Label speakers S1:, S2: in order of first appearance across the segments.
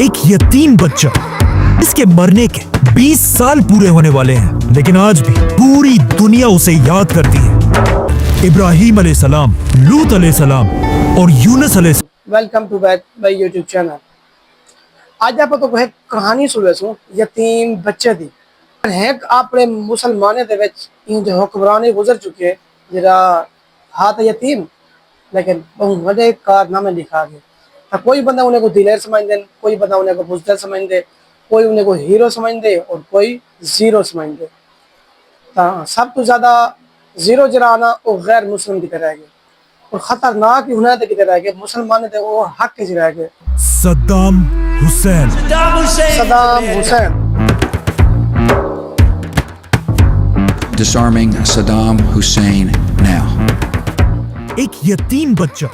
S1: एक यतीम बच्चा, इसके मरने के 20 साल पूरे होने वाले हैं, लेकिन आज भी पूरी दुनिया उसे याद करती है। इब्राहिम अलैहिस्सलाम, लूत अलैहिस्सलाम और यूनुस अलैहिस्सलाम।
S2: Welcome to back my YouTube channel. आज आप तो एक कहानी सुन यतीम बच्चे दी है। अपने मुसलमाने दे विच जो हुक्मराने गुजर चुके जरा हाथ यतीम, लेकिन बहुत बड़े कारनामे लिखा गए। कोई बंदा उन्हें को दिलेर समझ दे, कोई बंदा उन्हें को बुज़दिल समझ दे, कोई उन्हें को हीरो समझ दे और कोई जीरो समझ दे। सब तो ज़्यादा जीरो जरा आना वो गैर मुस्लिम की तरह गए और ख़तरनाक ही हुनर की तरह गए। मुसलमान थे वो हक की रह गए।
S1: Saddam Hussain.
S2: Saddam Hussain.
S3: Disarming Saddam Hussein now.
S1: एक यतीम बच्चा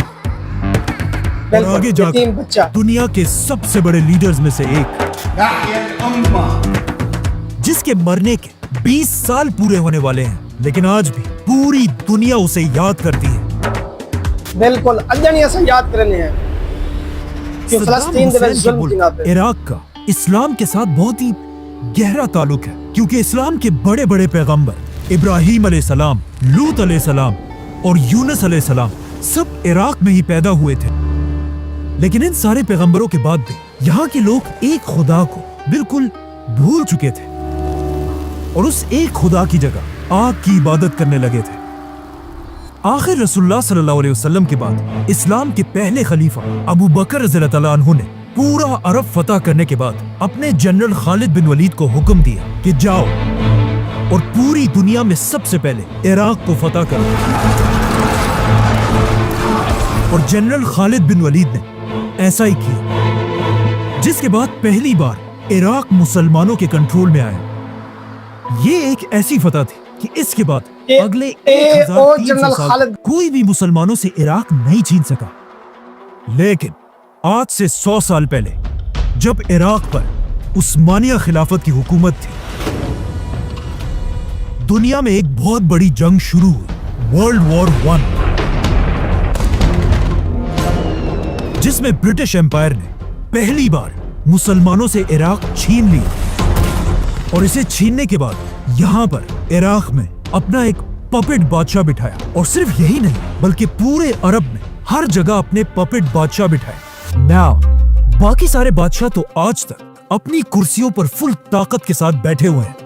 S1: और आगे
S2: यतीम बच्चा
S1: जाकर दुनिया के सबसे बड़े लीडर्स में से एक, जिसके मरने के 20 साल पूरे होने वाले हैं, लेकिन आज भी पूरी दुनिया उसे याद करती है।
S2: बिल्कुल अजनिया से याद करने हैं कि फलस्तीन दे विच जुल्म की नाते
S1: इराक का इस्लाम के साथ बहुत ही गहरा ताल्लुक है, क्योंकि इस्लाम के बड़े बड़े पैगंबर इब्राहिम अलैहिस्सलाम, लूत अलैहिस्सलाम और यूनुस अलैहिस्सलाम सब इराक में ही पैदा हुए थे। लेकिन इन सारे पैगंबरों के बाद भी यहाँ के लोग एक खुदा को बिल्कुल भूल चुके थे और उस एक खुदा की जगह आग की इबादत करने लगे थे। आखिर रसूलुल्लाह सल्लल्लाहु अलैहि वसल्लम के बाद इस्लाम के पहले खलीफा अबू बकर रज़ियल्लाहु ताला अन्हु ने पूरा अरब फतह करने के बाद अपने जनरल खालिद बिन वलीद को हुक्म दिया कि जाओ और पूरी दुनिया में सबसे पहले इराक को फतह करो। और जनरल खालिद बिन वलीद ने ऐसा ही किया, जिसके बाद पहली बार इराक मुसलमानों के कंट्रोल में आया। ये एक ऐसी फतह थी कि इसके बाद अगले 1300 साल कोई भी मुसलमानों से इराक नहीं छीन सका। लेकिन आज से 100 साल पहले जब इराक पर उस्मानिया खिलाफत की हुकूमत थी, दुनिया में एक बहुत बड़ी जंग शुरू हुई, वर्ल्ड वॉर 1, जिसमें ब्रिटिश एम्पायर ने पहली बार मुसलमानों से इराक छीन लिया और इसे छीनने के बाद यहां पर इराक में अपना एक पपेट बादशाह बिठाया। और सिर्फ यही नहीं, बल्कि पूरे अरब में हर जगह अपने पपेट बादशाह बिठाए। नाउ बाकी सारे बादशाह तो आज तक अपनी कुर्सियों पर फुल ताकत के साथ बैठे हुए हैं,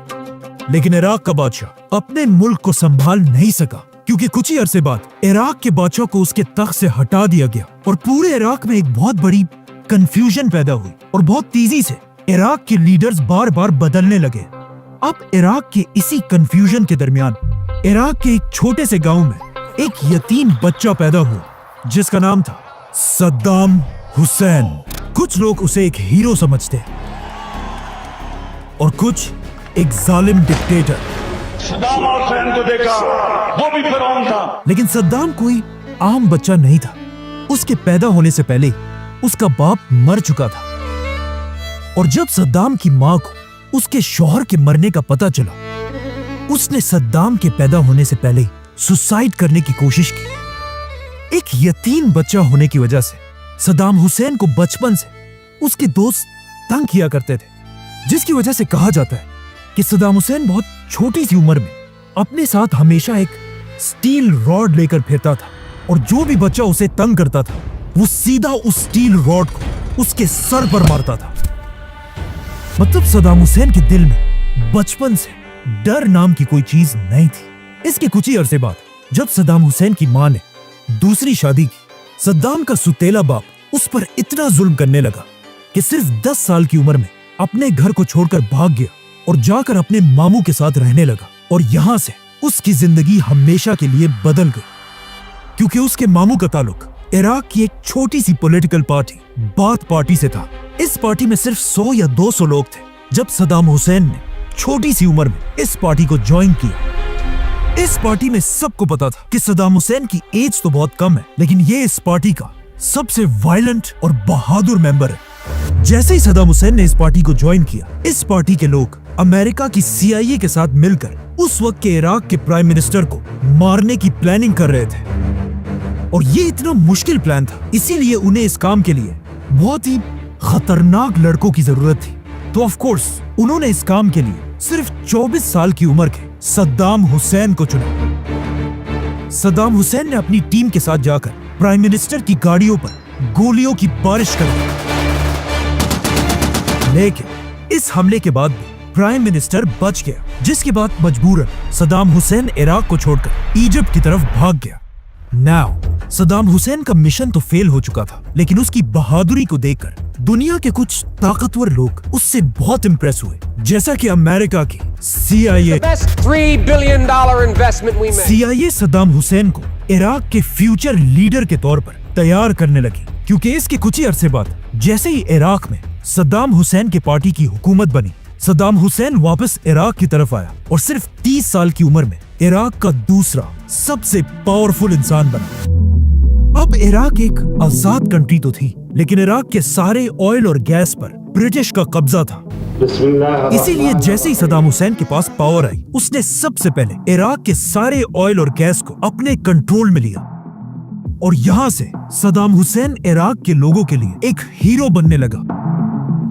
S1: लेकिन इराक का बादशाह अपने मुल्क को संभाल नहीं सका, क्योंकि कुछ ही अरसे बाद इराक के बादशाह को उसके तख्त से हटा दिया गया और पूरे इराक में एक बहुत बड़ी कंफ्यूजन पैदा हुई और बहुत तेजी से इराक के लीडर्स बार बार बदलने लगे। अब इराक के इसी कंफ्यूजन के दरमियान इराक के एक छोटे से गांव में एक यतीम बच्चा पैदा हुआ, जिसका नाम था सद्दाम हुसैन। कुछ लोग उसे एक हीरो समझते हैं और कुछ एक जालिम डिक्टेटर।
S4: सद्दाम हुसैन को देखा, वो भी फिरौन था।
S1: लेकिन सद्दाम कोई आम बच्चा नहीं था। उसके पैदा होने से पहले उसका बाप मर चुका था और जब सद्दाम की माँ को उसके शौहर के मरने का पता चला, उसने सद्दाम के पैदा होने से पहले सुसाइड करने की कोशिश की। एक यतीम बच्चा होने की वजह से सद्दाम हुसैन को बचपन से उसके दोस्त तंग किया करते थे, जिसकी वजह से कहा जाता है कि सद्दाम हुसैन बहुत छोटी सी उम्र में अपने साथ हमेशा एक स्टील रॉड लेकर फिरता था और जो भी बच्चा उसे तंग करता था वो सीधा उस स्टील रॉड को उसके सर पर मारता था। मतलब सद्दाम हुसैन के दिल में बचपन से डर नाम की कोई चीज नहीं थी। इसके कुछ ही अरसे बाद जब सद्दाम हुसैन की मां ने दूसरी शादी की, सद्दाम का सुतेला बाप उस पर इतना जुल्म करने लगा कि सिर्फ 10 साल की उम्र में अपने घर को छोड़कर भाग गया और जाकर अपने मामू के साथ रहने लगा। और यहां से उसकी जिंदगी हमेशा के लिए बदल गई, क्योंकि उसके मामू का ताल्लुक इराक की एक छोटी सी पॉलिटिकल पार्टी बाथ पार्टी से था। इस पार्टी में सिर्फ 100 या 200 लोग थे। जब सद्दाम हुसैन ने छोटी सी उम्र में इस पार्टी को ज्वाइन किया, इस पार्टी में सबको पता था कि सद्दाम हुसैन की एज तो बहुत कम है, लेकिन ये इस पार्टी का सबसे वायलेंट और बहादुर मेंबर है। जैसे ही सद्दाम हुसैन ने इस पार्टी को ज्वाइन किया, इस पार्टी के लोग अमेरिका की CIA के साथ मिलकर उस वक्त के इराक के प्राइम मिनिस्टर को मारने की प्लानिंग कर रहे थे। और ये इतना मुश्किल प्लान था, इसीलिए उन्हें इस काम के लिए बहुत ही खतरनाक लड़कों की जरूरत थी, तो ऑफ कोर्स उन्होंने इस काम के लिए सिर्फ 24 साल की उम्र के सद्दाम हुसैन को चुना। सद्दाम हुसैन ने अपनी टीम के साथ जाकर प्राइम मिनिस्टर की गाड़ियों पर गोलियों की बारिश कर दी, लेकिन इस हमले के बाद भी प्राइम मिनिस्टर बच गया, जिसके बाद मजबूरन सद्दाम हुसैन इराक को छोड़कर इजिप्ट की तरफ भाग गया। नाउ सद्दाम हुसैन का मिशन तो फेल हो चुका था, लेकिन उसकी बहादुरी को देखकर दुनिया के कुछ ताकतवर लोग उससे बहुत इंप्रेस हुए, जैसा कि अमेरिका की CIA।
S5: $3 billion investment we made.
S1: CIA Saddam Hussain को इराक के फ्यूचर लीडर के तौर पर तैयार करने लगी, क्योंकि इसके कुछ ही अरसे बाद जैसे ही इराक में सद्दाम हुसैन की पार्टी की हुकूमत बनी, सद्दाम हुसैन वापस इराक की तरफ आया और सिर्फ 30 साल की उम्र में इराक का दूसरा सबसे पावरफुल इंसान बना। अब इराक एक आजाद कंट्री तो थी, लेकिन इराक के सारे ऑयल और गैस पर ब्रिटिश का कब्जा था। इसीलिए जैसे ही सद्दाम हुसैन के पास पावर आई, उसने सबसे पहले इराक के सारे ऑयल और गैस को अपने कंट्रोल में लिया, और यहाँ से सद्दाम हुसैन इराक के लोगों के लिए एक हीरो बनने लगा,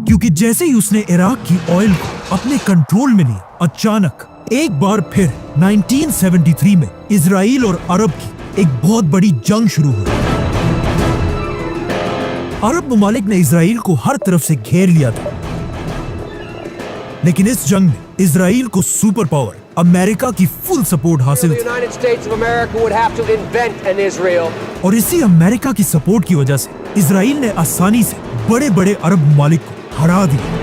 S1: क्योंकि जैसे ही उसने इराक की ऑयल को अपने कंट्रोल में लिया, अचानक एक बार फिर 1973 में इजराइल और अरब की एक बहुत बड़ी जंग शुरू हुई। अरब ममालिक ने इजराइल को हर तरफ से घेर लिया था, लेकिन इस जंग में इजराइल को सुपर पावर अमेरिका की फुल सपोर्ट हासिल
S5: The
S1: थी,
S5: United States of America would have to invent an Israel.
S1: और इसी अमेरिका की सपोर्ट की वजह से इजराइल ने आसानी से बड़े बड़े अरब ममालिक को हरा दिया।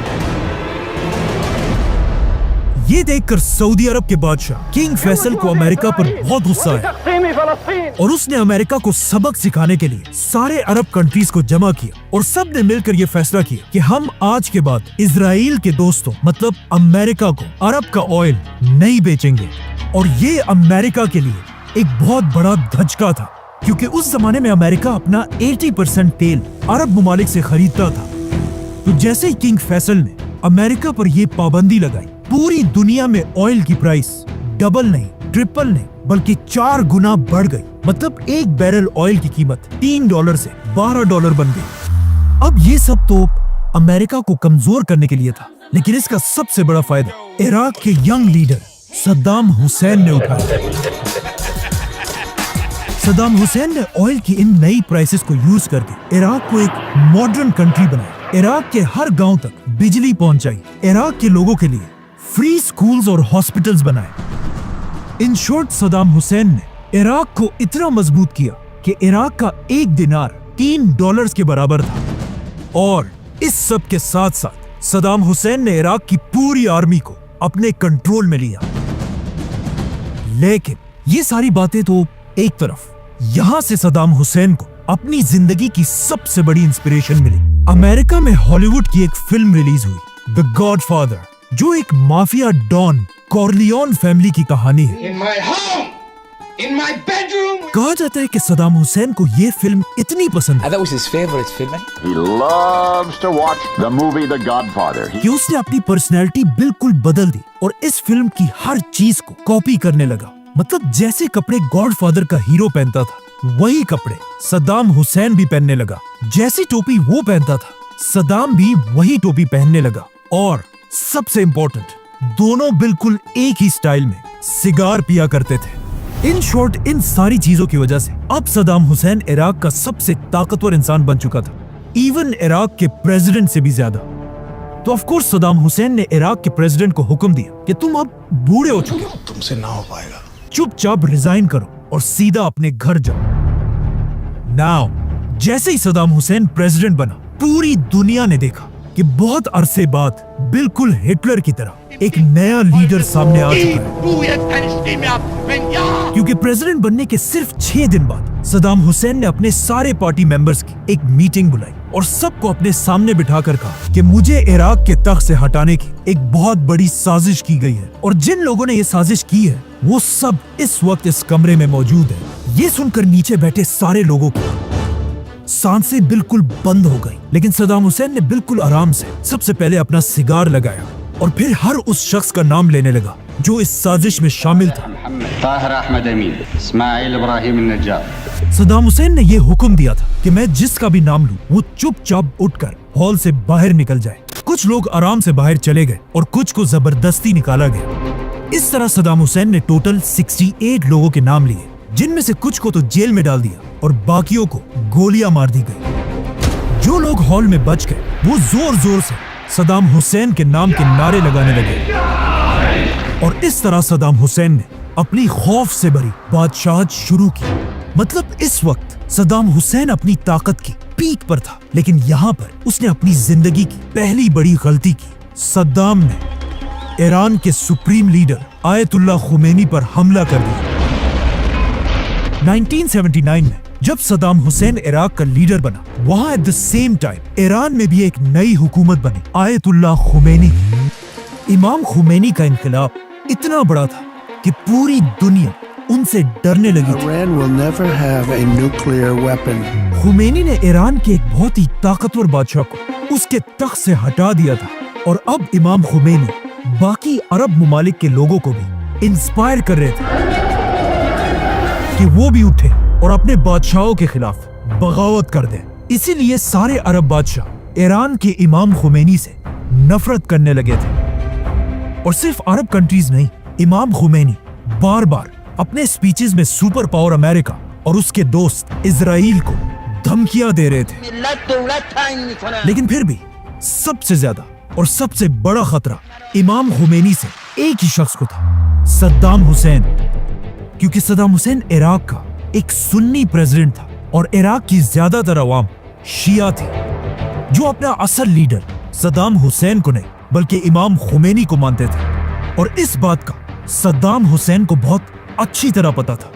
S1: ये देखकर सऊदी अरब के बादशाह किंग फैसल को अमेरिका पर बहुत गुस्सा आया, और उसने अमेरिका को सबक सिखाने के लिए सारे अरब कंट्रीज को जमा किया, और सब ने मिलकर ये फैसला किया कि हम आज के बाद इजराइल के दोस्तों मतलब अमेरिका को अरब का ऑयल नहीं बेचेंगे। और ये अमेरिका के लिए एक बहुत बड़ा धचका था, क्योंकि उस जमाने में अमेरिका अपना 80% तेल अरब ममालिक से खरीदता था। तो जैसे ही किंग फैसल ने अमेरिका पर यह पाबंदी लगाई, पूरी दुनिया में ऑयल की प्राइस डबल नहीं, ट्रिपल नहीं, बल्कि 4 गुना बढ़ गई। मतलब एक बैरल ऑयल की कीमत $3 से $12 बन गई। अब ये सब तो अमेरिका को कमजोर करने के लिए था, लेकिन इसका सबसे बड़ा फायदा इराक के यंग लीडर सद्दाम हुसैन ने उठाया। सद्दाम हुसैन ने ऑयल की इन नई प्राइसेस को यूज करके इराक को एक मॉडर्न कंट्री बनाया, इराक के हर गांव तक बिजली पहुंचाई, इराक के लोगों के लिए फ्री स्कूल्स और हॉस्पिटल्स बनाए। इन शॉर्ट सद्दाम हुसैन ने इराक को इतना मजबूत किया कि इराक का एक दिनार $3 के बराबर था। और इस सब के साथ साथ सद्दाम हुसैन ने इराक की पूरी आर्मी को अपने कंट्रोल में लिया। लेकिन ये सारी बातें तो एक तरफ, यहां से सद्दाम हुसैन को अपनी जिंदगी की सबसे बड़ी इंस्पिरेशन मिली। अमेरिका में हॉलीवुड की एक फिल्म रिलीज हुई, द गॉडफादर, जो एक माफिया डॉन कॉर्लियोन फैमिली की कहानी है।
S6: In my home, in my bedroom.
S1: कहा जाता है कि सद्दाम हुसैन को ये फिल्म इतनी पसंद है
S7: That was his favorite film.
S8: He loves to watch the movie The Godfather.
S1: कि उसने अपनी पर्सनैलिटी बिल्कुल बदल दी और इस फिल्म की हर चीज को कॉपी करने लगा। मतलब जैसे कपड़े गॉडफादर का हीरो पहनता था, वही कपड़े सद्दाम हुसैन भी पहनने लगा। जैसी टोपी वो पहनता था, सद्दाम भी वही टोपी पहनने लगा। और सबसे इंपॉर्टेंट, दोनों बिल्कुल एक ही स्टाइल में सिगार पिया करते थे। इन शॉर्ट, इन सारी चीजों की वजह से अब सद्दाम हुसैन इराक का सबसे ताकतवर इंसान बन चुका था, इवन इराक के प्रेसिडेंट से भी ज्यादा। तो ऑफ कोर्स सद्दाम हुसैन ने इराक के प्रेसिडेंट को हुक्म दिया कि तुम अब बूढ़े हो चुके हो,
S6: तुमसे ना हो पाएगा।
S1: चुपचाप रिजाइन करो और सीधा अपने घर जाओ। नाउ जैसे ही सद्दाम हुसैन प्रेसिडेंट बना, पूरी दुनिया ने देखा कि बहुत अरसे बाद बिल्कुल हिटलर की तरह एक नया लीडर सामने आ चुका है। क्योंकि प्रेसिडेंट बनने के सिर्फ 6 दिन बाद सद्दाम हुसैन ने अपने सारे पार्टी मेंबर्स की एक मीटिंग बुलाई और सबको अपने सामने बिठाकर कहा कि मुझे इराक के तख्त से हटाने की एक बहुत बड़ी साजिश की गई है, और जिन लोगों ने ये साजिश की है वो सब इस वक्त इस कमरे में मौजूद है। ये सुनकर नीचे बैठे सारे लोगों की सांसें बिल्कुल बंद हो गई, लेकिन सद्दाम हुसैन ने बिल्कुल आराम से सबसे पहले अपना सिगार लगाया और फिर हर उस शख्स का नाम लेने लगा जो इस साजिश में शामिल था।
S9: ताहिर अहमद अमीन, इस्माइल इब्राहिम नज्जार,
S1: सद्दाम हुसैन ने यह हुक्म दिया था कि मैं जिसका भी नाम लूं वो चुपचाप उठकर हॉल से बाहर निकल जाए। कुछ लोग आराम से बाहर चले गए और कुछ को जबरदस्ती निकाला गया। इस तरह सद्दाम हुसैन ने टोटल 68 लोगों के नाम लिए, जिनमें से कुछ को तो जेल में डाल दिया और बाकियों को गोलियां मार दी गई। जो लोग हॉल में बच गए वो जोर जोर से सद्दाम हुसैन के नाम के नारे लगाने लगे और इस तरह सद्दाम हुसैन ने अपनी खौफ से भरी बादशाहत शुरू की। मतलब इस वक्त सद्दाम हुसैन अपनी ताकत की पीक पर था, लेकिन यहाँ पर उसने अपनी जिंदगी की पहली बड़ी गलती की। सद्दाम ने ईरान के सुप्रीम लीडर आयतुल्लाह खुमैनी पर हमला कर दिया। 1979 में जब सद्दाम हुसैन इराक का लीडर बना, वहां at the same time Iran में भी एक नई हुकूमत बनी, आयतुल्लाह खुमैनी की। इमाम खुमैनी का इनकलाब इतना बड़ा था कि पूरी दुनिया उनसे डरने लगी थी।
S7: Iran will never have a nuclear weapon.
S1: Khomeini ने ईरान के एक बहुत ही ताकतवर बादशाह को उसके तख्त से हटा दिया था और अब इमाम खुमैनी बाकी अरब मुमालिक के लोगों को भी इंस्पायर कर रहे थे कि वो भी उठे और अपने बादशाहों के खिलाफ बगावत कर दें। इसीलिए सारे अरब बादशाह ईरान के इमाम खुमैनी से नफरत करने लगे थे। और सिर्फ अरब कंट्रीज नहीं, इमाम खुमैनी बार बार अपने स्पीचेस में सुपर पावर अमेरिका और उसके दोस्त इजराइल को धमकियां दे रहे थे। लेकिन फिर भी सबसे ज्यादा और सबसे बड़ा खतरा इमाम खुमैनी से एक ही शख्स को था, सद्दाम हुसैन। क्योंकि सद्दाम हुसैन इराक का एक सुन्नी प्रेसिडेंट था और इराक की ज्यादातर अवाम शिया थी, जो अपना असल लीडर सद्दाम हुसैन को नहीं बल्कि इमाम खुमैनी को मानते थे। और इस बात का सद्दाम हुसैन को बहुत अच्छी तरह पता था।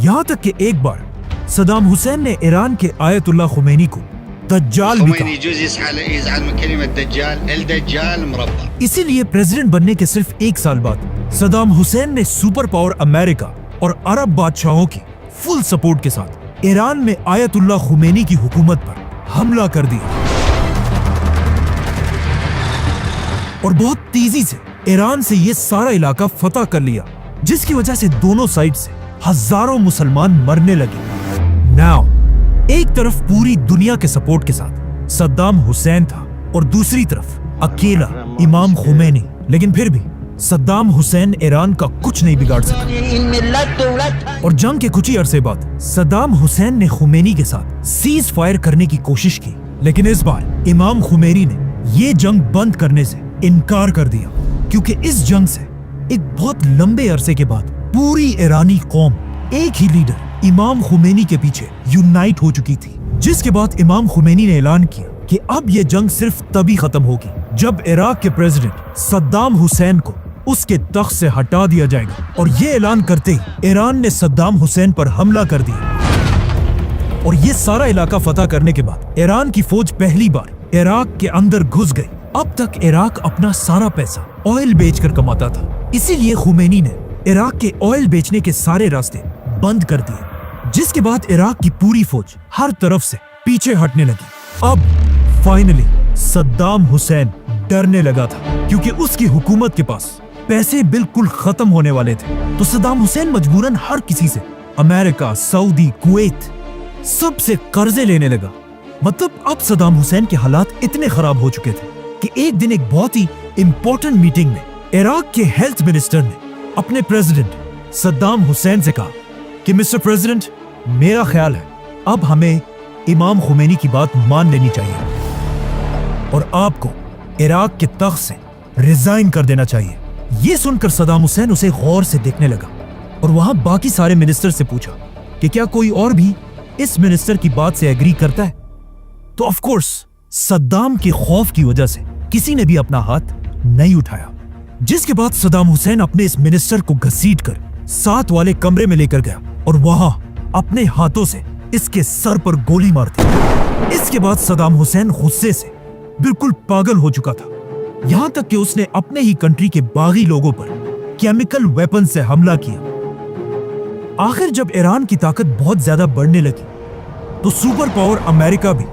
S1: यहाँ तक कि एक बार सद्दाम हुसैन ने ईरान के आयतुल्लाह खुमैनी को दज्जाल भी कहा। इसीलिए प्रेसिडेंट बनने के सिर्फ एक साल बाद सद्दाम हुसैन ने सुपर पावर अमेरिका और अरब बादशाहों की फुल सपोर्ट के साथ ईरान में आयतुल्लाह खुमैनी की हुकूमत पर हमला कर दिया और बहुत तेजी से ईरान से ये सारा इलाका फतह कर लिया, जिसकी वजह से दोनों साइड से हजारों मुसलमान मरने लगे। नाउ एक तरफ पूरी दुनिया के सपोर्ट के साथ सद्दाम हुसैन था और दूसरी तरफ अकेला इमाम खुमैनी। लेकिन फिर भी सद्दाम हुसैन ईरान का कुछ नहीं बिगाड़ सका और जंग के कुछ ही अरसे बाद सद्दाम हुसैन ने खुमैनी के साथ सीज फायर करने की कोशिश की, लेकिन इस बार इमाम खुमैनी ने ये जंग बंद करने से इनकार कर दिया, क्योंकि इस जंग से एक बहुत लंबे अरसे के बाद पूरी ईरानी कौम एक ही लीडर इमाम खुमैनी के पीछे यूनाइट हो चुकी थी। जिसके बाद इमाम खुमैनी ने ऐलान किया कि अब यह जंग सिर्फ तभी खत्म होगी जब इराक के प्रेसिडेंट सद्दाम हुसैन को उसके तख्त से हटा दिया जाएगा। और ये ऐलान करते ही ईरान ने सद्दाम हुसैन पर हमला कर दिया और ये सारा इलाका फतह करने के बाद ईरान की फौज पहली बार इराक के अंदर घुस गई। अब तक इराक अपना सारा पैसा ऑयल बेचकर कमाता था, इसीलिए खुमैनी ने इराक के ऑयल बेचने के सारे रास्ते बंद कर दिए, जिसके बाद इराक की पूरी फौज हर तरफ से पीछे हटने लगी। अब फाइनली सद्दाम हुसैन डरने लगा था, क्योंकि उसकी हुकूमत के पास पैसे बिल्कुल खत्म होने वाले थे। तो सद्दाम हुसैन मजबूरन हर किसी से, अमेरिका, सऊदी, कुवैत, सबसे कर्जे लेने लगा। मतलब अब सद्दाम हुसैन के हालात इतने खराब हो चुके थे कि एक दिन एक बहुत ही इंपॉर्टेंट मीटिंग में इराक के हेल्थ मिनिस्टर ने अपने प्रेसिडेंट सद्दाम हुसैन से कहा कि मिस्टर प्रेसिडेंट, मेरा ख्याल है अब हमें इमाम खुमैनी की बात मान लेनी चाहिए और आपको इराक के तख्त से रिजाइन कर देना चाहिए। ये सुनकर सद्दाम हुसैन उसे गौर से देखने लगा और वहां बाकी सारे मिनिस्टर से पूछा कि क्या कोई और भी इस मिनिस्टर की बात से एग्री करता है। तो ऑफ कोर्स सद्दाम के खौफ की वजह से किसी ने भी अपना हाथ नहीं उठाया। जिसके बाद सद्दाम हुसैन अपने इस मिनिस्टर को घसीटकर साथ वाले कमरे में लेकर गया और वहां अपने हाथों से इसके सर पर गोली मार दी। इसके बाद सद्दाम हुसैन गुस्से से बिल्कुल पागल हो चुका था, यहां तक कि उसने अपने ही कंट्री के बागी लोगों पर केमिकल वेपन से हमला किया। आखिर जब ईरान की ताकत बहुत ज्यादा बढ़ने लगी तो सुपर पावर अमेरिका भी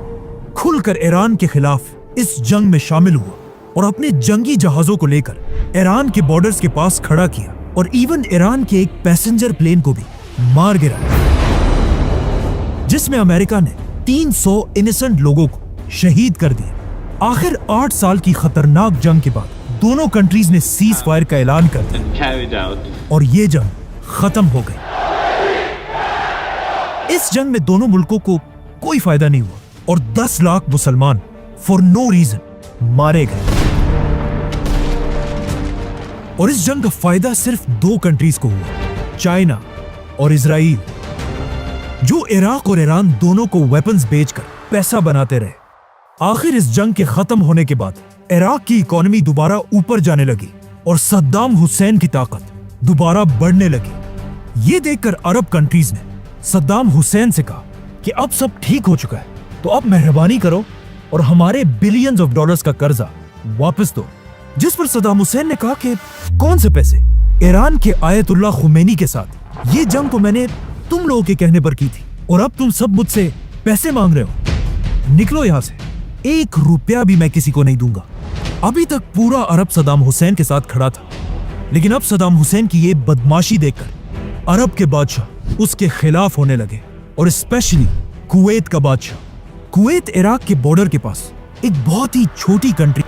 S1: खुलकर ईरान के खिलाफ इस जंग में शामिल हुआ और अपने जंगी जहाजों को लेकर ईरान के बॉर्डर्स के पास खड़ा किया और इवन ईरान के एक पैसेंजर प्लेन को भी मार गिराया। जिसमें अमेरिका ने 300 इनोसेंट लोगों को शहीद कर दिया। आखिर 8 साल की खतरनाक जंग के बाद दोनों कंट्रीज ने सीज फायर का ऐलान कर दिया और ये जंग खत्म हो गई। इस जंग में दोनों मुल्कों को कोई फायदा नहीं हुआ और 10 लाख मुसलमान फॉर नो रीजन मारे गए। और इस जंग का फायदा सिर्फ 2 कंट्रीज को हुआ, चाइना और इजराइल, जो इराक और ईरान दोनों को वेपन्स बेचकर पैसा बनाते रहे। आखिर इस जंग के खत्म होने के बाद इराक की इकोनॉमी दोबारा ऊपर जाने लगी और सद्दाम हुसैन की ताकत दोबारा बढ़ने लगी। ये देखकर अरब कंट्रीज ने सद्दाम हुसैन से कहा कि अब सब ठीक हो चुका है, तो अब मेहरबानी करो और हमारे बिलियंस ऑफ डॉलर्स का कर्जा वापस दो। जिस पर सद्दाम हुसैन ने कहा कि कौन से पैसे? ईरान के आयतुल्लाह खुमैनी के साथ ये जंग तो मैंने तुम लोगों के कहने पर की थी और अब तुम सब मुझसे पैसे मांग रहे हो। निकलो यहां से, 1 रुपया भी मैं किसी को नहीं दूंगा। अभी तक पूरा अरब सद्दाम हुसैन के साथ खड़ा था, लेकिन अब सद्दाम हुसैन की ये बदमाशी देखकर अरब के बादशाह उसके खिलाफ होने लगे और स्पेशली कुवैत का बादशाह। कुवैत इराक के बॉर्डर के पास एक बहुत ही छोटी कंट्री,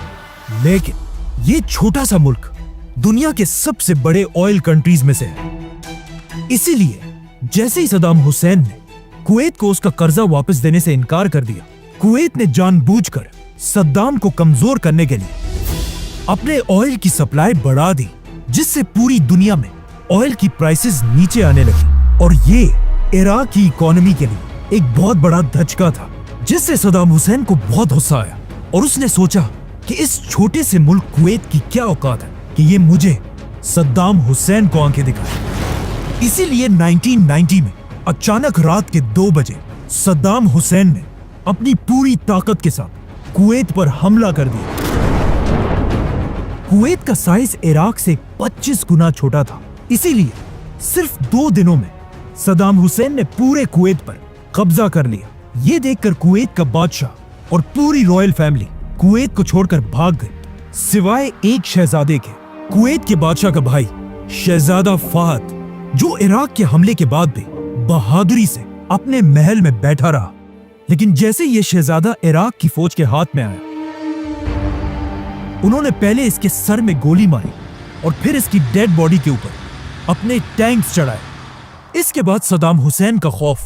S1: लेकिन ये छोटा सा मुल्क दुनिया के सबसे बड़े ऑयल कंट्रीज में से है। इसीलिए जैसे ही सद्दाम हुसैन ने कुवैत को उसका कर्जा वापस देने से इनकार कर दिया, कुवैत ने जानबूझकर सद्दाम को कमजोर करने के लिए अपने ऑयल की सप्लाई बढ़ा दी, जिससे पूरी दुनिया में ऑयल की प्राइसेस नीचे आने लगी। और ये इराक की इकोनॉमी के लिए एक बहुत बड़ा धचका था, जिससे सद्दाम हुसैन को बहुत गुस्सा आया और उसने सोचा कि इस छोटे से मुल्क कुवैत की क्या औकात है कि ये मुझे सद्दाम हुसैन को आंखें दिखाए। इसीलिए 1990 में अचानक रात के 2 बजे सद्दाम हुसैन ने अपनी पूरी ताकत के साथ कुवैत पर हमला कर दिया। कुवैत का साइज इराक से 25 गुना छोटा था, इसीलिए सिर्फ 2 दिनों में सद्दाम हुसैन ने पूरे कुवैत पर कब्जा कर लिया। ये देखकर कुवैत का बादशाह और पूरी रॉयल फैमिली कुवैत को छोड़कर भाग गए, सिवाय एक शहजादे के। कुवैत के बादशाह का भाई शहजादा फाहद, जो इराक के हमले के बाद भी बहादुरी से अपने महल में बैठा रहा। लेकिन जैसे ये शहजादा इराक की फौज के हाथ में आया, उन्होंने पहले इसके सर में गोली मारी और फिर इसकी डेड बॉडी के ऊपर अपने टैंक्स चढ़ाए। इसके बाद सद्दाम हुसैन का खौफ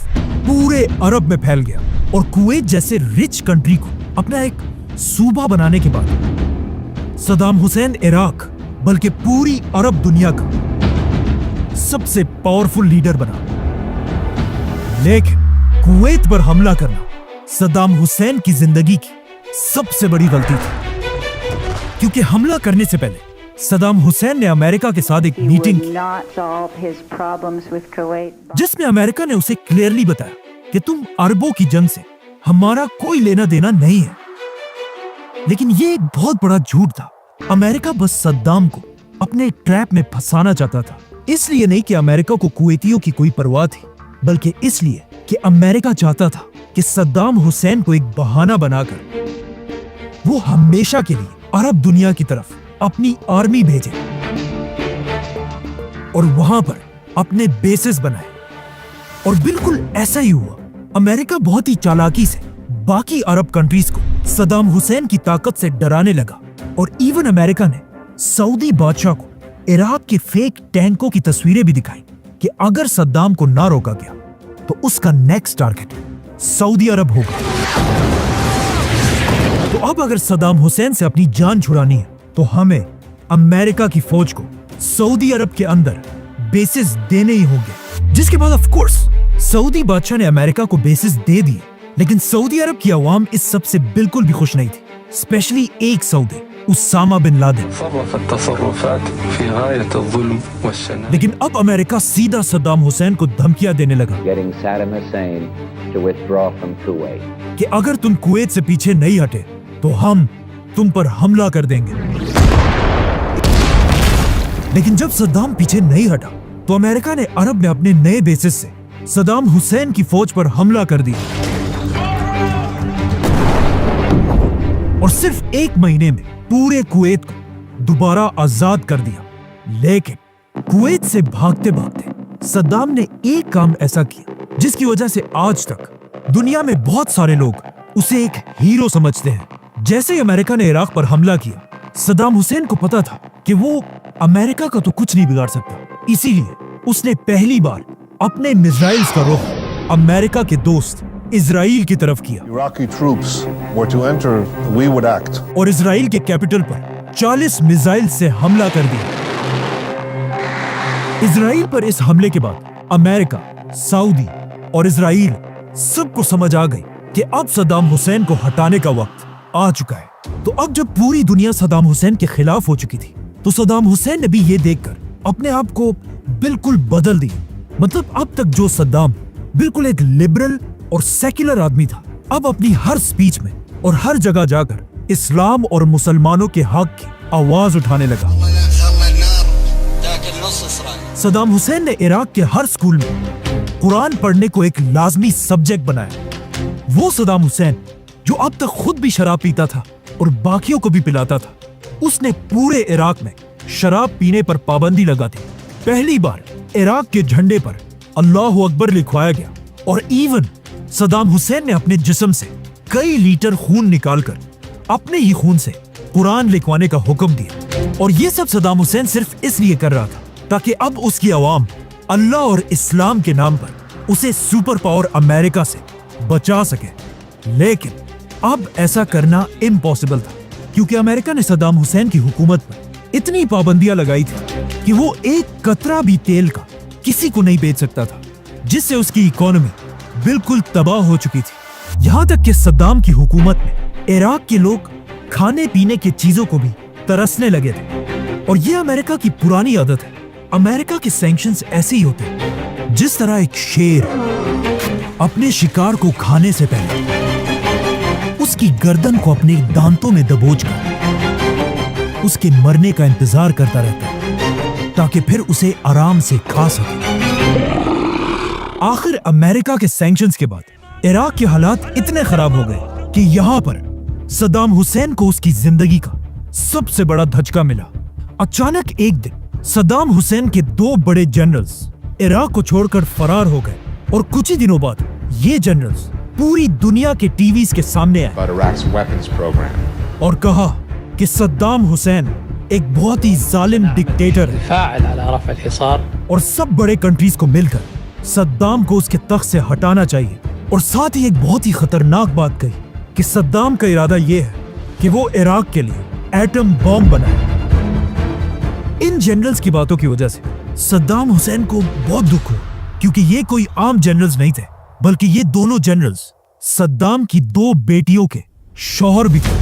S1: पूरे अरब में फैल गया और कुवैत जैसे रिच कंट्री को अपना एक सूबा बनाने के बाद सद्दाम हुसैन इराक बल्कि पूरी अरब दुनिया का सबसे पावरफुल लीडर बना। लेकिन कुवैत पर हमला करना सद्दाम हुसैन की जिंदगी की सबसे बड़ी गलती थी, क्योंकि हमला करने से पहले सद्दाम हुसैन ने अमेरिका के साथ एक मीटिंग की, जिसमें अमेरिका ने उसे क्लियरली बताया कि तुम अरबों की जंग से हमारा कोई लेना देना नहीं है। लेकिन ये एक बहुत बड़ा झूठ था। अमेरिका बस सद्दाम को अपने ट्रैप में फंसाना चाहता था। इसलिए नहीं कि अमेरिका को कुवैतियों की कोई परवाह थी, बल्कि इसलिए कि अमेरिका चाहता था कि सद्दाम हुसैन को एक बहाना बनाकर वो हमेशा के लिए अरब दुनिया की तरफ अपनी आर्मी भेजे और वहां पर अपने बेसेस बनाए। और बिल्कुल ऐसा ही हुआ। अमेरिका बहुत ही चालाकी से बाकी अरब कंट्रीज को सद्दाम हुसैन की ताकत से डराने लगा और इवन अमेरिका ने सऊदी बादशाह को इराक के फेक टैंकों की तस्वीरें भी दिखाई कि अगर सद्दाम को ना रोका गया तो उसका नेक्स्ट टारगेट सऊदी अरब होगा। तो अब अगर सद्दाम हुसैन से अपनी जान छुड़ानी है तो हमें अमेरिका की फौज को सऊदी अरब के अंदर बेसिस देने ही होंगे। जिसके बाद ऑफ कोर्स सऊदी बादशाह ने अमेरिका को बेसिस दे दिए, लेकिन सऊदी अरब की आवाम इस सब से बिल्कुल भी खुश नहीं थी, स्पेशली एक सऊदी उसामा बिन लादेन। लेकिन अब अमेरिका सीधा सद्दाम हुसैन को धमकियां देने लगा कि अगर तुम कुवैत से पीछे नहीं हटे तो हम तुम पर हमला कर देंगे। लेकिन जब सद्दाम पीछे नहीं हटा तो अमेरिका ने अरब में अपने नए बेसिस से सद्दाम हुसैन की फौज पर हमला कर दिया और सिर्फ 1 महीने में पूरे कुवैत को दोबारा आजाद कर दिया। लेकिन कुवैत से भागते भागते सद्दाम ने एक काम ऐसा किया जिसकी वजह से आज तक दुनिया में बहुत सारे लोग उसे एक हीरो समझते हैं। जैसे ही अमेरिका ने इराक पर हमला किया, सद्दाम हुसैन को पता था कि वो अमेरिका का तो कुछ नहीं बिगाड़ सकता, इसीलिए उसने पहली बार अपने मिसाइल्स का रुख अमेरिका के दोस्त इजराइल की तरफ किया।
S9: Iraqi troops were to enter, we would act.
S1: और इजराइल के कैपिटल पर 40 मिसाइल से हमला कर दिया। इजराइल पर इस हमले के बाद अमेरिका, सऊदी और इजराइल सबको समझ आ गई कि अब सद्दाम हुसैन को हटाने का वक्त आ चुका है। तो अब जब पूरी दुनिया सद्दाम हुसैन के खिलाफ हो चुकी थी, तो सद्दाम हुसैन ने भी ये देखकर अपने आप को बिल्कुल बदल दिया। मतलब अब तक जो सद्दाम बिल्कुल एक लिबरल और सेक्युलर आदमी था, अब अपनी हर स्पीच में और हर जगह जाकर इस्लाम और मुसलमानों के हक की आवाज उठाने लगा। सद्दाम हुसैन ने इराक के हर स्कूल में कुरान पढ़ने को एक लाजमी सब्जेक्ट बनाया। वो सद्दाम हुसैन जो अब तक खुद भी शराब पीता था और बाकियों को भी पिलाता था, उसने पूरे इराक में शराब पीने पर पाबंदी लगा दी। पहली बार इराक के झंडे पर अल्लाहु अकबर लिखवाया गया और इवन सद्दाम हुसैन ने अपने जिस्म से कई लीटर खून निकालकर अपने ही खून से कुरान लिखवाने का हुक्म दिया। और ये सब सद्दाम हुसैन सिर्फ इसलिए कर रहा था ताकि अब उसकी आवाम अल्लाह और इस्लाम के नाम पर उसे सुपर पावर अमेरिका से बचा सके। लेकिन अब ऐसा करना इम्पॉसिबल था, क्योंकि अमेरिका ने सद्दाम हुसैन की हुकूमत पर इतनी पाबंदियां लगाई थी कि वो एक कतरा भी तेल का किसी को नहीं बेच सकता था, जिससे उसकी इकोनॉमी बिल्कुल तबाह हो चुकी थी। यहां तक कि सद्दाम की हुकूमत में इराक के लोग खाने पीने की चीजों को भी तरसने लगे थे। और ये अमेरिका की पुरानी आदत है। अमेरिका के सैंक्शंस ऐसे ही होते हैं, जिस तरह एक शेर अपने शिकार को खाने से पहले उसकी गर्दन को अपने दांतों में दबोचकर उसके मरने का इंतजार करता रहता है ताकि फिर उसे आराम से खा सके। आखिर अमेरिका के सैंक्शंस के बाद इराक के हालात इतने खराब हो गए कि यहां पर सद्दाम हुसैन को उसकी जिंदगी का सबसे बड़ा धचका मिला। अचानक एक दिन सद्दाम हुसैन के 2 बड़े जनरल्स इराक को छोड़कर फरार हो गए और कुछ ही दिनों बाद ये जनरल्स पूरी दुनिया के टीवीज के सामने आए और कहा कि सद्दाम हुसैन एक बहुत ही जालिम डिक्टेटर है और सब बड़े कंट्रीज को मिलकर सद्दाम को उसके तख्त से हटाना चाहिए। और साथ ही एक बहुत ही खतरनाक बात कही कि सद्दाम का इरादा यह है कि वो इराक के लिए एटम बॉम्ब बनाए। इन जनरल्स की बातों की वजह से सद्दाम हुसैन को बहुत दुख हुआ, क्योंकि ये कोई आम जनरल्स नहीं थे, बल्कि ये दोनों जनरल्स सद्दाम की 2 बेटियों के शौहर भी थे।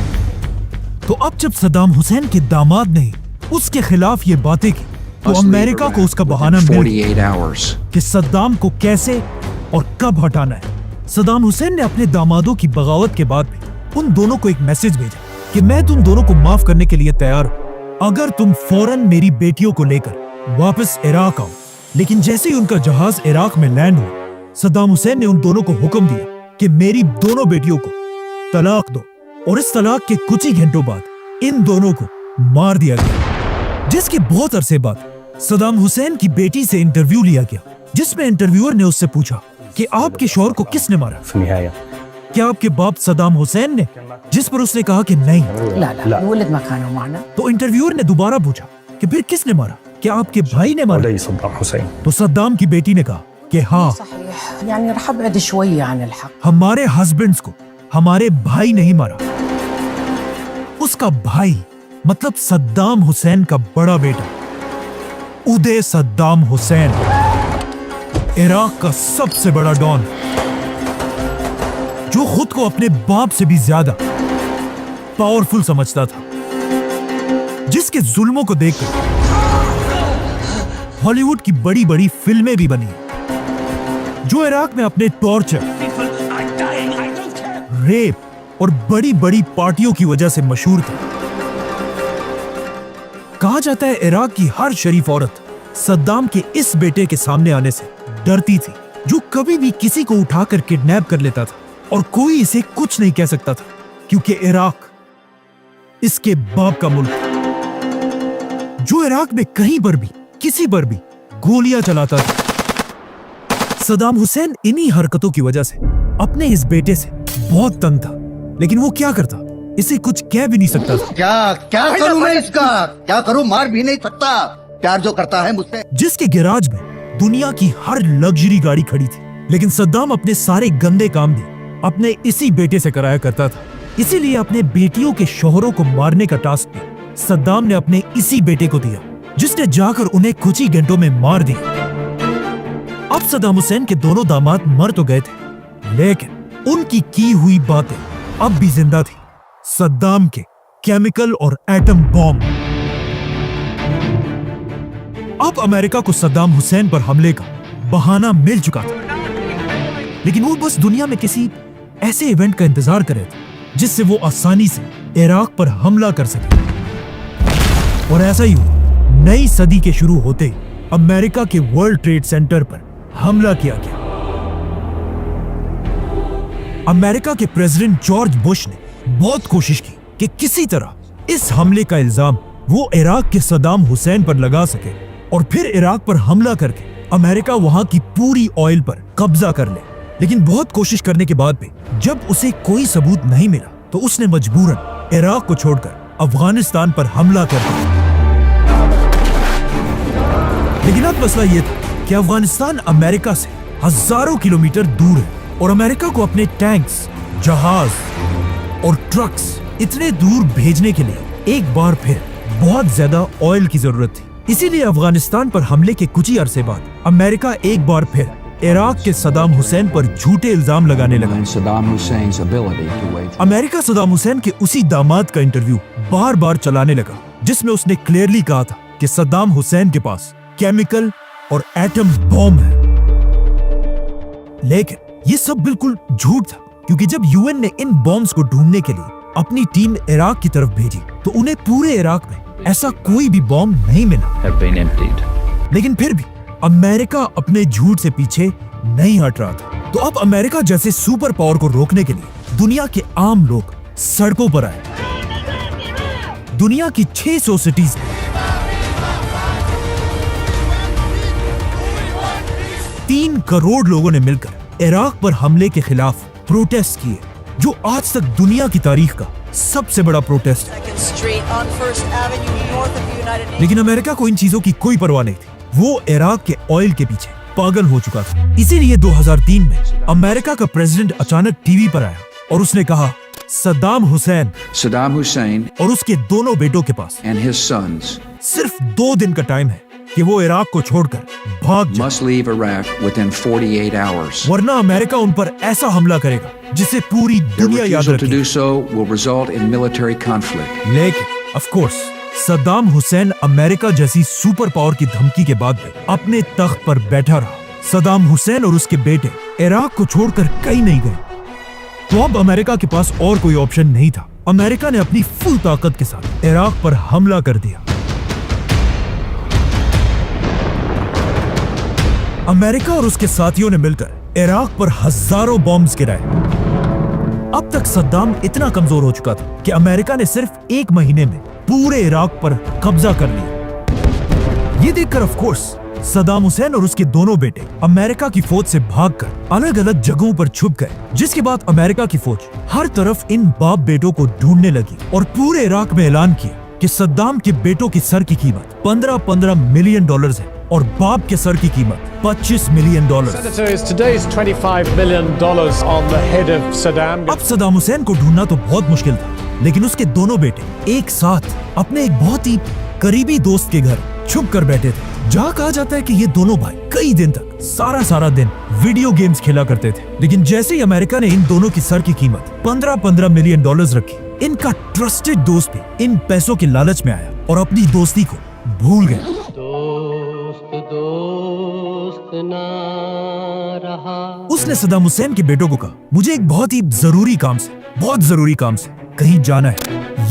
S1: तो अब जब सद्दाम हुसैन के दामाद ने उसके खिलाफ ये बातें की, तो अमेरिका को उसका बहाना मिल गया कि सद्दाम को कैसे और कब हटाना है। सद्दाम हुसैन ने अपने दामादों की बगावत के बाद भी उन दोनों को एक मैसेज भेजा कि मैं तुम दोनों को माफ करने के लिए तैयार हूं, अगर तुम फौरन मेरी बेटियों को लेकर वापस इराक आओ। लेकिन जैसे ही उनका जहाज इराक में लैंड हुआ, सद्दाम हुसैन ने उन दोनों को हुक्म दिया कि मेरी दोनों बेटियों को तलाक दो। और इस तलाक के कुछ ही घंटों बाद इन दोनों को मार दिया गया। जिसके बहुत अरसे बाद सद्दाम हुसैन की बेटी से इंटरव्यू लिया गया, जिसमें इंटरव्यूअर ने उससे पूछा कि आपके शौहर को किसने मारा? क्या आपके बाप सद्दाम हुसैन ने? जिस पर उसने कहा कि नहीं। तो इंटरव्यूअर ने दोबारा पूछा कि फिर किसने मारा? क्या आपके भाई ने मारा? तो सद्दाम की बेटी ने कहा कि हाँ, हमारे हस्बैंड्स को हमारे भाई नहीं मारा। उसका भाई मतलब सद्दाम हुसैन का बड़ा बेटा उदय सद्दाम हुसैन, इराक का सबसे बड़ा डॉन, जो खुद को अपने बाप से भी ज्यादा पावरफुल समझता था, जिसके जुल्मों को देखकर हॉलीवुड की बड़ी बड़ी फिल्में भी बनी, जो इराक में अपने टॉर्चर, रेप और बड़ी बड़ी पार्टियों की वजह से मशहूर था। कहा जाता है इराक की हर शरीफ औरत सद्दाम के इस बेटे के सामने आने से डरती थी, जो कभी भी किसी को उठाकर किडनैप कर लेता था और कोई इसे कुछ नहीं कह सकता था, क्योंकि इराक इसके बाप का मुल्क था, जो इराक में कहीं पर भी किसी पर भी गोलियां चलाता था। सद्दाम हुसैन इन्हीं हरकतों की वजह से अपने इस बेटे से बहुत तंग था, लेकिन वो क्या करता, इसे कुछ कह भी नहीं सकता था।
S10: क्या करूं मैं इसका? क्या करूं? मार भी नहीं सकता। प्यार जो करता है मुझसे।
S1: जिसके गैराज में दुनिया की हर लग्जरी गाड़ी खड़ी थी, लेकिन सद्दाम अपने सारे गंदे काम भी अपने इसी बेटे से कराया करता था। इसीलिए अपने बेटियों के शौहरों को मारने का टास्क भी सद्दाम ने अपने इसी बेटे को दिया, जिसने जाकर उन्हें कुछ ही घंटों में मार दिया। अब सद्दाम हुसैन के दोनों दामाद मर तो गए थे, लेकिन उनकी की हुई बातें अब भी जिंदा थी। सद्दाम के केमिकल और एटम बॉम्ब। अब अमेरिका को सद्दाम हुसैन पर हमले का बहाना मिल चुका था, लेकिन वो बस दुनिया में किसी ऐसे इवेंट का इंतजार कर रहे थे जिससे वो आसानी से इराक पर हमला कर सके। और ऐसा ही हुआ। नई सदी के शुरू होते ही अमेरिका के वर्ल्ड ट्रेड सेंटर पर हमला किया गया। अमेरिका के प्रेसिडेंट जॉर्ज बुश ने बहुत कोशिश की कि किसी तरह इस हमले का इल्जाम वो इराक के सद्दाम हुसैन पर लगा सके और फिर इराक पर हमला करके अमेरिका वहां की पूरी ऑयल पर कब्जा कर ले। लेकिन बहुत कोशिश करने के बाद भी जब उसे कोई सबूत नहीं मिला, तो उसने मजबूरन इराक को छोड़कर अफगानिस्तान पर हमला कर दिया। लेकिन अब मसला यह था कि अफगानिस्तान अमेरिका से हजारों किलोमीटर दूर है और अमेरिका को अपने टैंक्स, जहाज और ट्रक्स इतने दूर भेजने के लिए एक बार फिर बहुत ज्यादा ऑयल की जरूरत थी। इसीलिए अफगानिस्तान पर हमले के कुछ ही अरसे बाद अमेरिका एक बार फिर इराक के सद्दाम हुसैन पर झूठे इल्जाम लगाने लगा। अमेरिका सद्दाम हुसैन के उसी दामाद का इंटरव्यू बार बार चलाने लगा, जिसमें उसने क्लियरली कहा था कि सद्दाम हुसैन के पास केमिकल और एटम बॉम्ब है। लेकिन ये सब बिल्कुल झूठ था, क्योंकि जब यूएन ने इन बॉम्ब्स को ढूंढने के लिए अपनी टीम इराक की तरफ भेजी, तो उन्हें पूरे इराक में ऐसा कोई भी बॉम्ब नहीं मिला। लेकिन फिर भी अमेरिका अपने झूठ से पीछे नहीं हट रहा था। तो अब अमेरिका जैसे सुपर पावर को रोकने के लिए दुनिया के आम लोग सड़कों पर आए। दुनिया की 600 सिटीज में 3 करोड़ लोगों ने मिलकर इराक पर हमले के खिलाफ प्रोटेस्ट किए, जो आज तक दुनिया की तारीख का सबसे बड़ा प्रोटेस्ट है। लेकिन अमेरिका को इन चीजों की कोई परवाह नहीं थी। वो इराक के ऑयल के पीछे पागल हो चुका था। इसीलिए 2003 में अमेरिका का प्रेसिडेंट अचानक टीवी पर आया और उसने कहा, सद्दाम हुसैन और उसके दोनों बेटों के पास सिर्फ 2 दिन का टाइम है कि वो इराक को छोड़कर भाग जाए, वरना अमेरिका उन पर ऐसा हमला करेगा जिसे पूरी दुनिया याद रखेगी। लेकिन of course Saddam Hussain America जैसी सुपर पावर की धमकी के बाद भी अपने तख्त पर बैठा रहा। सद्दाम हुसैन और उसके बेटे इराक को छोड़कर कहीं नहीं गए। तो अब अमेरिका के पास और कोई ऑप्शन नहीं था। अमेरिका ने अपनी फुल ताकत के साथ इराक पर हमला कर दिया। अमेरिका और उसके साथियों ने मिलकर इराक पर हजारों बॉम्ब्स गिराए। अब तक सद्दाम इतना कमजोर हो चुका था कि अमेरिका ने सिर्फ 1 महीने में पूरे इराक पर कब्जा कर लिया। ये देखकर ऑफ कोर्स सद्दाम हुसैन और उसके दोनों बेटे अमेरिका की फौज से भागकर अलग अलग जगहों पर छुप गए, जिसके बाद अमेरिका की फौज हर तरफ इन बाप बेटों को ढूंढने लगी और पूरे इराक में ऐलान किया कि सद्दाम के बेटों की सर की कीमत $15 मिलियन है और बाप के सर की कीमत $25 मिलियन। अब सद्दाम हुसैन को ढूंढना तो बहुत मुश्किल था, लेकिन उसके दोनों बेटे एक साथ अपने एक बहुत ही करीबी दोस्त के घर छुप कर बैठे थे, जहाँ कहा जाता है कि ये दोनों भाई कई दिन तक सारा दिन वीडियो गेम्स खेला करते थे। लेकिन जैसे ही अमेरिका ने इन दोनों की सर की कीमत $15 मिलियन रखी, इनका ट्रस्टेड दोस्त भी इन पैसों के लालच में आया और अपनी दोस्ती को भूल गया। उसने सद्दाम हुसैन के बेटों को कहा, मुझे एक बहुत जरूरी काम से कहीं जाना है।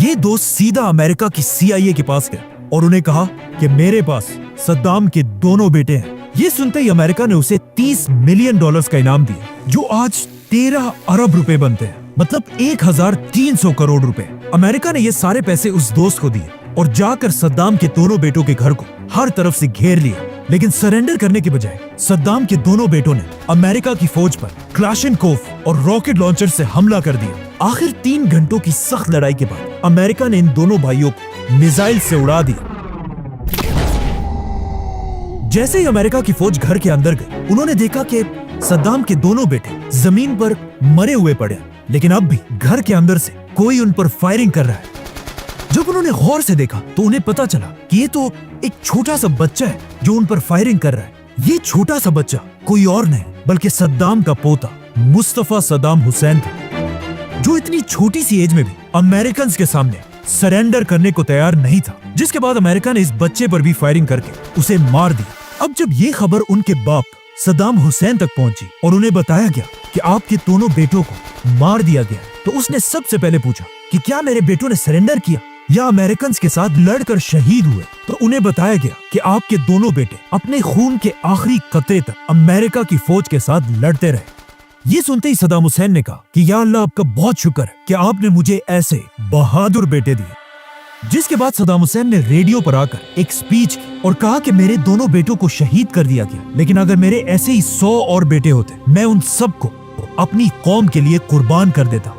S1: ये दोस्त सीधा अमेरिका की CIA के पास गया और उन्हें कहा कि मेरे पास सद्दाम के दोनों बेटे हैं। ये सुनते ही अमेरिका ने उसे $30 मिलियन का इनाम दिया, जो आज 13 अरब रुपए बनते हैं, मतलब 1300 करोड़ रुपए। अमेरिका ने ये सारे पैसे उस दोस्त को दिए और जाकर सद्दाम के दोनों बेटों के घर को हर तरफ से घेर लिया लेकिन सरेंडर करने के बजाय सद्दाम के दोनों बेटों ने अमेरिका की फौज पर क्लाशनकोफ और रॉकेट लॉन्चर से हमला कर दिया। आखिर 3 घंटों की सख्त लड़ाई के बाद अमेरिका ने इन दोनों भाइयों को मिसाइल से उड़ा दिया। जैसे ही अमेरिका की फौज घर के अंदर गई, उन्होंने देखा कि सद्दाम के दोनों बेटे जमीन पर मरे हुए पड़े, लेकिन अब भी घर के अंदर से कोई उन पर फायरिंग कर रहा है। जब उन्होंने गौर से देखा तो उन्हें पता चला कि ये तो एक छोटा सा बच्चा है जो उन पर फायरिंग कर रहा है। ये छोटा सा बच्चा कोई और नहीं बल्कि सद्दाम का पोता मुस्तफा सद्दाम हुसैन था, जो इतनी छोटी सी एज में भी अमेरिकन के सामने सरेंडर करने को तैयार नहीं था। जिसके बाद अमेरिका ने इस बच्चे पर भी फायरिंग करके उसे मार दिया। अब जब ये खबर उनके बाप सद्दाम हुसैन तक पहुंची और उन्हें बताया गया कि आपके दोनों बेटों को मार दिया गया, तो उसने सबसे पहले पूछा कि क्या मेरे बेटों ने सरेंडर किया या अमेरिकन के साथ लड़कर शहीद हुए। तो उन्हें बताया गया कि आपके दोनों बेटे अपने खून के आखिरी कतरे तक अमेरिका की फौज के साथ लड़ते रहे। ये सुनते ही सद्दाम हुसैन ने कहा कि या अल्लाह, आपका बहुत शुक्र है कि आपने मुझे ऐसे बहादुर बेटे दिए। जिसके बाद सद्दाम हुसैन ने रेडियो पर आकर एक स्पीच की और कहा कि मेरे दोनों बेटों को शहीद कर दिया गया, लेकिन अगर मेरे ऐसे ही 100 और बेटे होते, मैं उन सबको अपनी कौम के लिए कुर्बान कर देता।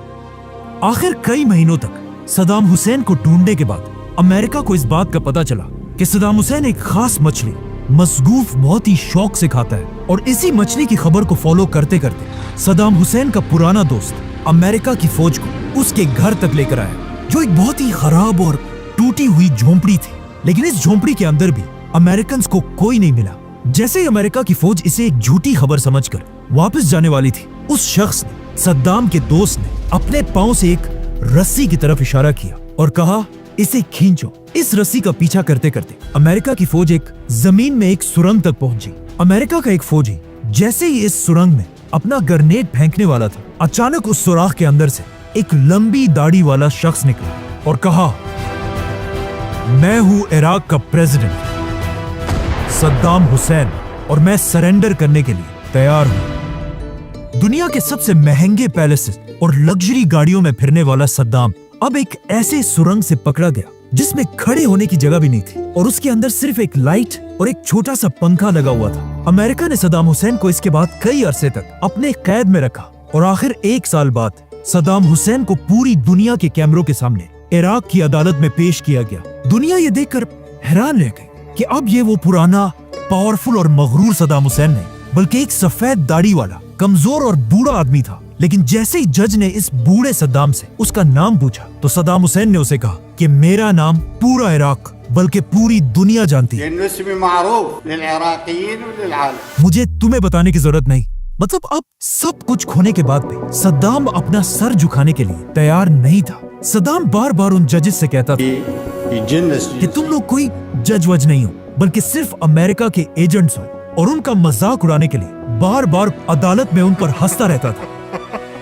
S1: आखिर कई महीनों तक सद्दाम हुसैन को ढूंढने के बाद अमेरिका को इस बात का पता चला कि सद्दाम हुसैन एक खास मछली मसगूफ बहुत ही शौक से खाता है, और इसी मछली की खबर को फॉलो करते करते सद्दाम हुसैन का पुराना दोस्त अमेरिका की फौज को उसके घर तक लेकर आया, जो एक बहुत ही खराब और टूटी हुई झोंपड़ी थी। लेकिन इस झोंपड़ी के अंदर भी अमेरिकन को कोई नहीं मिला। जैसे ही अमेरिका की फौज इसे एक झूठी खबर समझकर वापस जाने वाली थी, उस शख्स ने, सद्दाम के दोस्त ने, अपने पांव से एक रस्सी की तरफ इशारा किया और कहा, इसे खींचो। इस रस्सी का पीछा करते करते अमेरिका की फौज एक जमीन में एक सुरंग तक पहुंची। अमेरिका का एक फौजी जैसे ही इस सुरंग में अपना ग्रेनेड फेंकने वाला था, अचानक उस सुराख के अंदर से एक लंबी दाढ़ी वाला शख्स निकला और कहा, मैं हूं इराक का प्रेसिडेंट सद्दाम हुसैन और मैं सरेंडर करने के लिए तैयार हूं। दुनिया के सबसे महंगे पैलेसेस और लग्जरी गाड़ियों में फिरने वाला सद्दाम अब एक ऐसे सुरंग से पकड़ा गया जिसमें खड़े होने की जगह भी नहीं थी, और उसके अंदर सिर्फ एक लाइट और एक छोटा सा पंखा लगा हुआ था। अमेरिका ने सद्दाम हुसैन को इसके बाद कई अरसे तक अपने कैद में रखा, और आखिर 1 साल बाद सद्दाम हुसैन को पूरी दुनिया के कैमरों के सामने इराक की अदालत में पेश किया गया। दुनिया ये देखकर हैरान रह गई कि अब ये वो पुराना पावरफुल और मगरूर सद्दाम हुसैन नहीं, बल्कि एक सफेद दाढ़ी वाला कमजोर और बूढ़ा आदमी था। लेकिन जैसे ही जज ने इस बूढ़े सद्दाम से उसका नाम पूछा, तो सद्दाम हुसैन ने उसे कहा कि मेरा नाम पूरा इराक बल्कि पूरी दुनिया जानती है, मुझे तुम्हें बताने की जरूरत नहीं। मतलब अब सब कुछ खोने के बाद भी सद्दाम अपना सर झुकाने के लिए तैयार नहीं था। सद्दाम बार बार उन जजेस से कहता था कि तुम लोग कोई जज वज नहीं हो, बल्कि सिर्फ अमेरिका के एजेंट्स हो, और उनका मजाक उड़ाने के लिए बार बार अदालत में उन पर हंसता रहता था,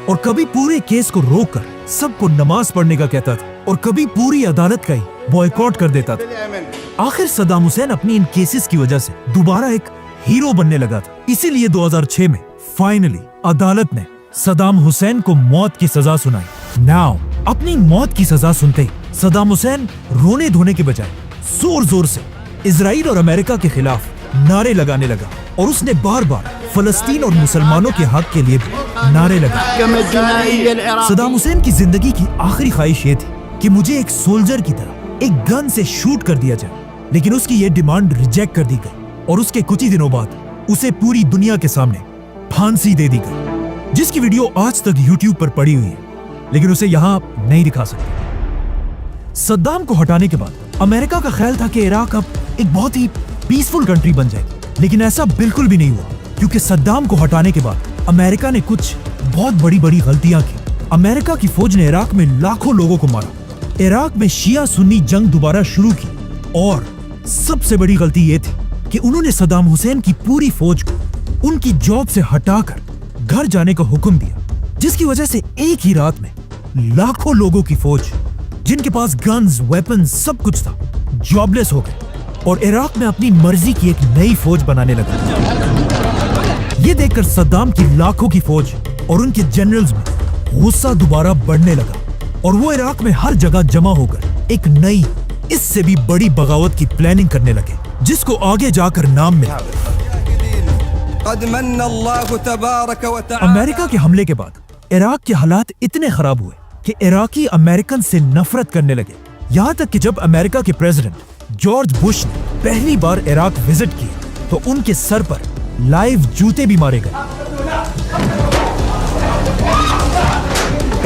S1: और कभी पूरे केस को रोककर सबको नमाज पढ़ने का कहता था, और कभी पूरी अदालत का ही बॉयकॉट कर देता था। आखिर सद्दाम हुसैन अपनी इन केसेस की वजह से दोबारा एक हीरो बनने लगा था। इसीलिए 2006 में फाइनली अदालत ने सद्दाम हुसैन को मौत की सजा सुनाई। नाउ अपनी मौत की सजा सुनते ही सद्दाम हुसैन रोने धोने के बजाय जोर जोर से इजराइल और अमेरिका के खिलाफ नारे लगाने लगा, और उसने बार बार फलस्तीन और मुसलमानों के हक के लिए भी नारे लगाए। सद्दाम हुसैन की जिंदगी की आखिरी ख्वाहिश ये थी कि मुझे एक सोल्जर की तरह एक गन से शूट कर दिया जाए, लेकिन उसकी ये डिमांड रिजेक्ट कर दी गई, और उसके कुछ ही दिनों बाद उसे पूरी दुनिया के सामने फांसी दे दी गई, जिसकी वीडियो आज तक YouTube पर पड़ी हुई है, लेकिन उसे यहाँ नहीं दिखा सकते। सद्दाम को हटाने के बाद अमेरिका का ख्याल था कि इराक अब एक बहुत ही पीसफुल कंट्री बन जाएगी, लेकिन ऐसा बिल्कुल भी नहीं हुआ, क्योंकि सद्दाम को हटाने के बाद अमेरिका ने कुछ बहुत बड़ी बड़ी गलतियां की। अमेरिका की फौज ने इराक में लाखों लोगों को मारा, इराक में शिया सुन्नी जंग दोबारा शुरू की, और सबसे बड़ी गलती ये थी कि उन्होंने सद्दाम हुसैन की पूरी फौज को उनकी जॉब से हटाकर घर जाने का हुक्म दिया, जिसकी वजह से एक ही रात में लाखों लोगों की फौज, जिनके पास गन्स, वेपन्स, सब कुछ था, जॉबलेस हो गए और इराक में अपनी मर्जी की एक नई फौज बनाने लगे। ये देखकर सद्दाम की लाखों की फौज और उनके जनरल्स में गुस्सा दोबारा बढ़ने लगा, और वो इराक में हर जगह जमा होकर एक नई, इससे भी बड़ी बगावत की प्लानिंग करने लगे, जिसको आगे जाकर नाम मिला। अमेरिका के हमले के बाद इराक के हालात इतने खराब हुए कि इराकी अमेरिकन से नफरत करने लगे। यहाँ तक कि जब अमेरिका के प्रेसिडेंट जॉर्ज बुश ने पहली बार इराक विजिट की तो उनके सर पर लाइव जूते भी मारे गए।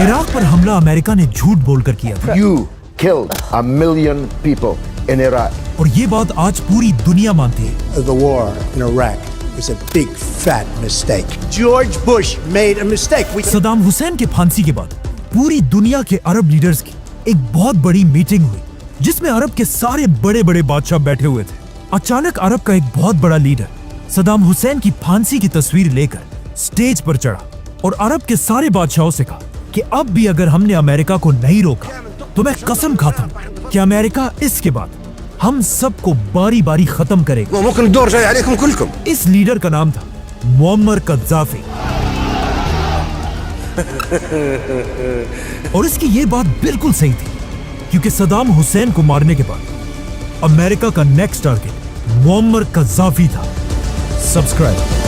S1: इराक पर हमला अमेरिका ने झूठ बोलकर किया था।
S9: You killed 1 million people in Iraq.
S1: और ये बात आज पूरी दुनिया मानती है।
S7: The war in Iraq was a big fat mistake. George Bush made a mistake.
S1: Saddam Hussain के फांसी के बाद पूरी दुनिया के अरब लीडर्स की एक बहुत बड़ी मीटिंग हुई जिसमें अरब के सारे बड़े बड़े बादशाह बैठे हुए थे। अचानक अरब का एक बहुत बड़ा लीडर सद्दाम हुसैन की फांसी की तस्वीर लेकर स्टेज पर चढ़ा और अरब के सारे बादशाहों से कहा कि अब भी अगर हमने अमेरिका को नहीं रोका तो मैं कसम खाता हूं कि अमेरिका इसके बाद हम सबको बारी बारी खत्म करेगा। इस लीडर का नाम था मुअम्मर कद्दाफी। और इसकी ये बात बिल्कुल सही थी क्योंकि सद्दाम हुसैन को मारने के बाद अमेरिका का नेक्स्ट टारगेट मुअम्मर कद्दाफी था। सब्सक्राइब।